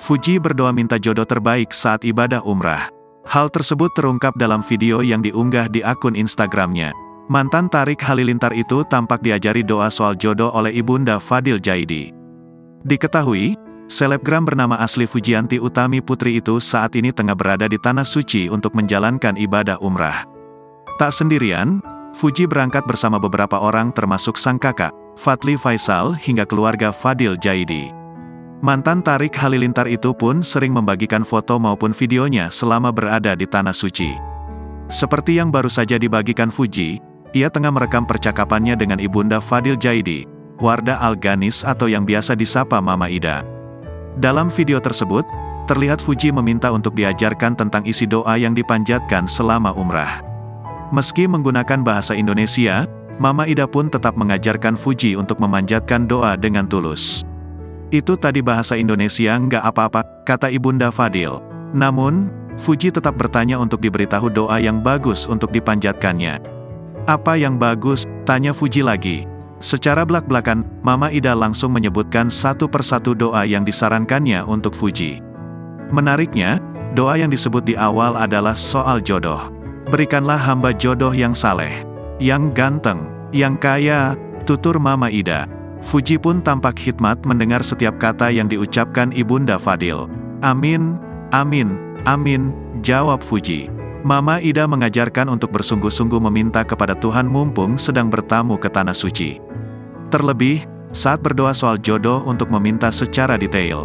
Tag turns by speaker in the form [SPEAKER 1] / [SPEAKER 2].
[SPEAKER 1] Fuji berdoa minta jodoh terbaik saat ibadah umrah. Hal tersebut terungkap dalam video yang diunggah di akun Instagramnya. Mantan Tarik Halilintar itu tampak diajari doa soal jodoh oleh Ibunda Fadil Jaidi. Diketahui, selebgram bernama asli Fujianti Utami Putri itu saat ini tengah berada di Tanah Suci untuk menjalankan ibadah umrah. Tak sendirian, Fuji berangkat bersama beberapa orang termasuk sang kakak, Fadli Faisal hingga keluarga Fadil Jaidi. Mantan Tarik Halilintar itu pun sering membagikan foto maupun videonya selama berada di Tanah Suci. Seperti yang baru saja dibagikan Fuji, ia tengah merekam percakapannya dengan Ibunda Fadil Jaidi, Wardah Al-Ghanis atau yang biasa disapa Mama Ida. Dalam video tersebut, terlihat Fuji meminta untuk diajarkan tentang isi doa yang dipanjatkan selama umrah. Meski menggunakan bahasa Indonesia, Mama Ida pun tetap mengajarkan Fuji untuk memanjatkan doa dengan tulus. Itu tadi bahasa Indonesia nggak apa-apa, kata Ibunda Fadil. Namun, Fuji tetap bertanya untuk diberitahu doa yang bagus untuk dipanjatkannya. Apa yang bagus? Tanya Fuji lagi. Secara belak-belakan, Mama Ida langsung menyebutkan satu persatu doa yang disarankannya untuk Fuji. Menariknya, doa yang disebut di awal adalah soal jodoh. Berikanlah hamba jodoh yang saleh, yang ganteng, yang kaya, tutur Mama Ida. Fuji pun tampak hikmat mendengar setiap kata yang diucapkan Ibunda Fadil. Amin, amin, amin, jawab Fuji. Mama Ida mengajarkan untuk bersungguh-sungguh meminta kepada Tuhan mumpung sedang bertamu ke Tanah Suci. Terlebih, saat berdoa soal jodoh untuk meminta secara detail.